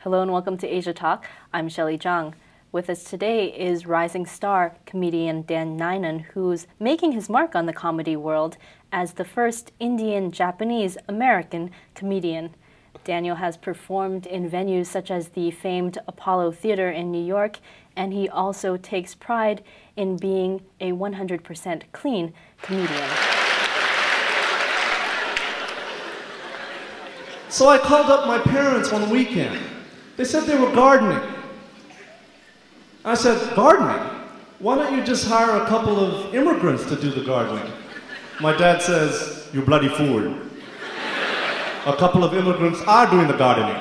Hello and welcome to Asia Talk. I'm Shelley Zhang. With us today is rising star comedian Dan Nainan, who's making his mark on the comedy world as the first Indian-Japanese-American comedian. Daniel has performed in venues such as the famed Apollo Theater in New York, and he also takes pride in being a 100% clean comedian. So I called up my parents one weekend. They said they were gardening. I said, gardening? Why don't you just hire a couple of immigrants to do the gardening? My dad says, you bloody fool. A couple of immigrants are doing the gardening.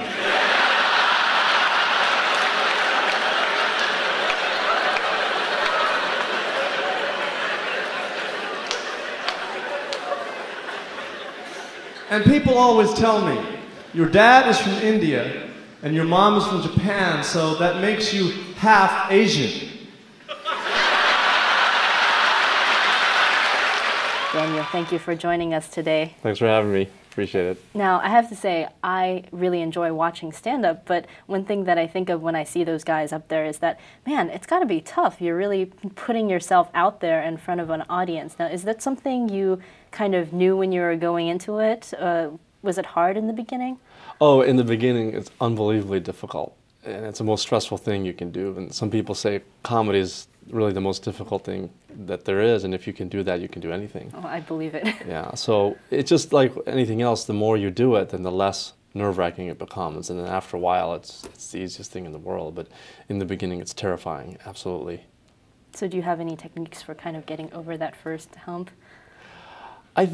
And people always tell me, your dad is from India and your mom is from Japan, so that makes you half Asian. Daniel, thank you for joining us today. Thanks for having me. Appreciate it. Now, I have to say, I really enjoy watching stand-up, but one thing that I think of when I see those guys up there is that, man, it's got to be tough. You're really putting yourself out there in front of an audience. Now, is that something you kind of knew when you were going into it? Was it hard in the beginning? Oh, in the beginning, it's unbelievably difficult, and it's the most stressful thing you can do. And some people say comedy is really the most difficult thing that there is, and if you can do that, you can do anything. Oh, I believe it. Yeah, so it's just like anything else, the more you do it, then the less nerve-wracking it becomes, and then after a while, it's the easiest thing in the world, but in the beginning, it's terrifying, absolutely. So do you have any techniques for kind of getting over that first hump? I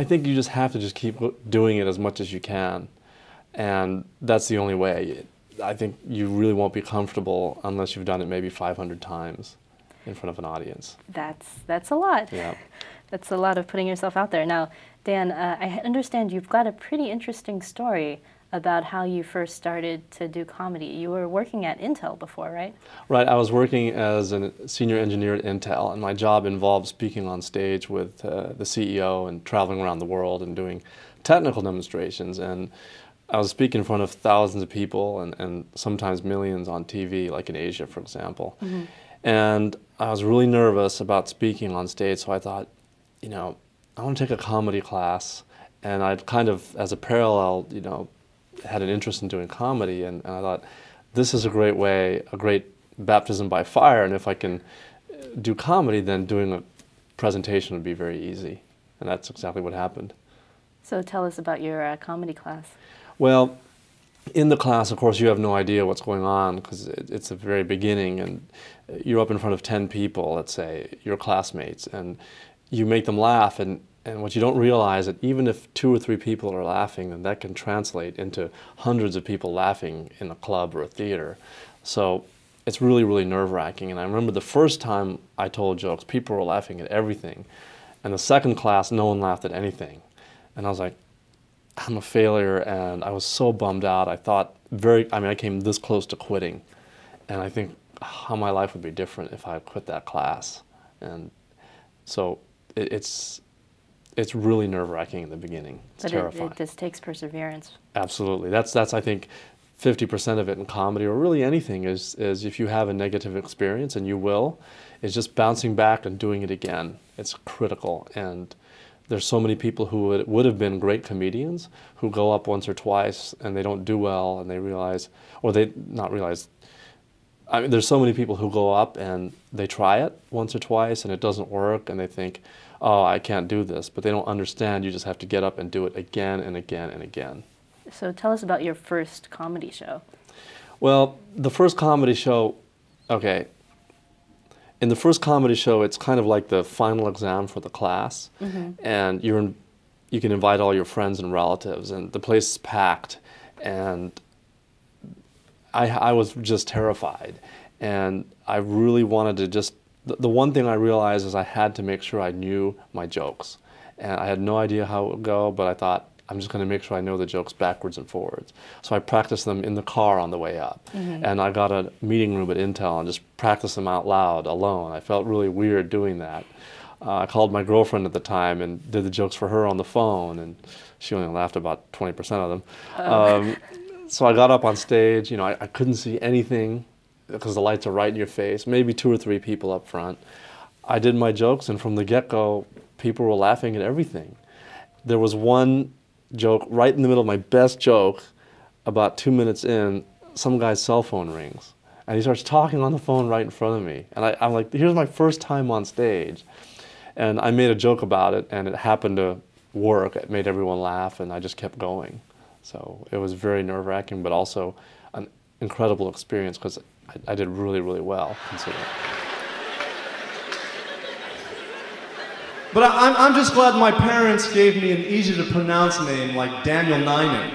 think you just have to just keep doing it as much as you can, and that's the only way. I think you really won't be comfortable unless you've done it maybe 500 times in front of an audience. That's a lot. Yeah. That's a lot of putting yourself out there. Now, Dan, I understand you've got a pretty interesting story about how you first started to do comedy. You were working at Intel before, right? Right. I was working as a senior engineer at Intel, and my job involved speaking on stage with the CEO and traveling around the world and doing technical demonstrations. And I was speaking in front of thousands of people and sometimes millions on TV, like in Asia, for example. Mm-hmm. And I was really nervous about speaking on stage, so I thought, you know, I want to take a comedy class. And I'd kind of, as a parallel, you know, had an interest in doing comedy, and I thought, this is a great way, a great baptism by fire, and if I can do comedy, then doing a presentation would be very easy. And that's exactly what happened. So tell us about your comedy class. Well, in the class, of course, you have no idea what's going on because it's the very beginning, and you're up in front of 10 people, let's say, your classmates, and you make them laugh, and what you don't realize is that even if 2 or 3 people are laughing, then that can translate into hundreds of people laughing in a club or a theater. So it's really, really nerve-wracking. And I remember the first time I told jokes, people were laughing at everything. And the second class, no one laughed at anything. And I was like, I'm a failure, and I was so bummed out. I thought I came this close to quitting. And I think how my life would be different if I had quit that class. And so it's really nerve-wracking in the beginning. It's terrifying. It just takes perseverance. Absolutely. That's I think 50% of it in comedy, or really anything, is if you have a negative experience, and you will, is just bouncing back and doing it again. It's critical. And there's so many people who would have been great comedians who go up once or twice and they don't do well, and they realize, or they not realize, I mean, there's so many people who go up and they try it once or twice and it doesn't work, and they think, oh, I can't do this, but they don't understand you just have to get up and do it again and again and again. So tell us about your first comedy show. Well, the first comedy show, okay, in the first comedy show, it's kind of like the final exam for the class, mm-hmm. and you can invite all your friends and relatives, and the place is packed, and I was just terrified, and I really wanted to just, the one thing I realized is I had to make sure I knew my jokes, and I had no idea how it would go, but I thought, I'm just going to make sure I know the jokes backwards and forwards. So I practiced them in the car on the way up. Mm-hmm. And I got a meeting room at Intel and just practiced them out loud alone. I felt really weird doing that. I called my girlfriend at the time and did the jokes for her on the phone, and she only laughed about 20% of them. So I got up on stage, you know, I couldn't see anything because the lights are right in your face, maybe 2 or 3 people up front. I did my jokes, and from the get-go, people were laughing at everything. There was one joke right in the middle of my best joke. About 2 minutes in, some guy's cell phone rings, and he starts talking on the phone right in front of me. And I'm like, here's my first time on stage. And I made a joke about it, and it happened to work. It made everyone laugh, and I just kept going. So it was very nerve-wracking, but also an incredible experience because I did really, really well, considering. But I'm just glad my parents gave me an easy-to-pronounce name like Daniel Nainan,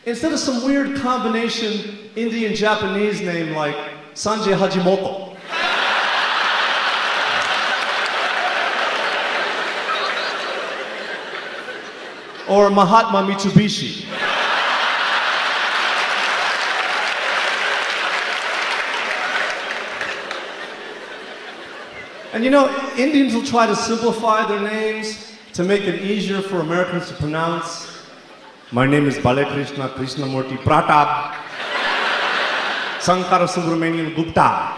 instead of some weird combination Indian-Japanese name like Sanjay Hajimoto. Or Mahatma Mitsubishi. And you know, Indians will try to simplify their names to make it easier for Americans to pronounce. My name is Balakrishna Krishnamurti Pratap Sankara Subramanian Gupta.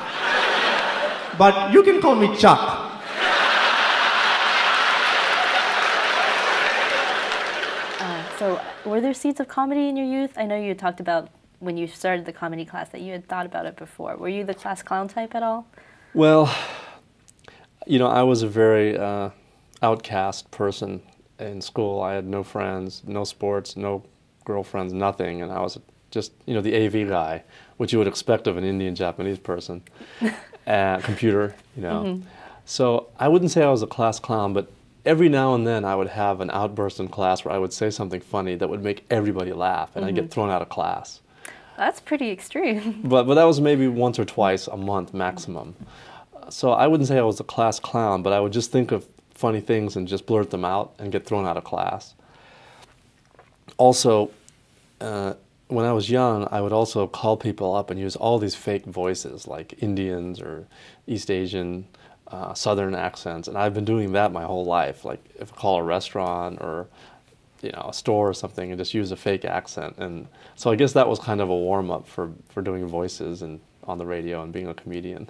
But you can call me Chuck. So were there seeds of comedy in your youth? I know you talked about when you started the comedy class that you had thought about it before. Were you the class clown type at all? Well, you know, I was a very outcast person in school. I had no friends, no sports, no girlfriends, nothing, and I was just, you know, the AV guy, which you would expect of an Indian Japanese person, computer, you know. Mm-hmm. So I wouldn't say I was a class clown, but every now and then I would have an outburst in class where I would say something funny that would make everybody laugh, and I'd get thrown out of class. That's pretty extreme. But that was maybe once or twice a month maximum. So I wouldn't say I was a class clown, but I would just think of funny things and just blurt them out and get thrown out of class. Also, when I was young, I would also call people up and use all these fake voices like Indians or East Asian, Southern accents, and I've been doing that my whole life. Like if I call a restaurant or, you know, a store or something and just use a fake accent. And so I guess that was kind of a warm-up for doing voices and on the radio and being a comedian.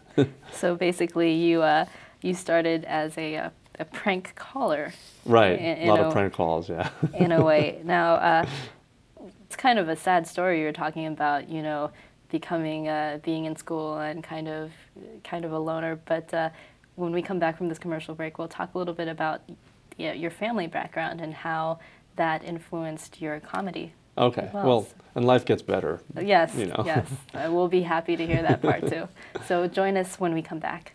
So basically you started as a prank caller. Right, a lot of prank calls, yeah. In a way. Now, it's kind of a sad story you're talking about, you know, becoming, being in school and kind of a loner, but when we come back from this commercial break, we'll talk a little bit about your family background and how that influenced your comedy. Okay, well, and life gets better. Yes, you know. Yes. We'll be happy to hear that part too. So join us when we come back.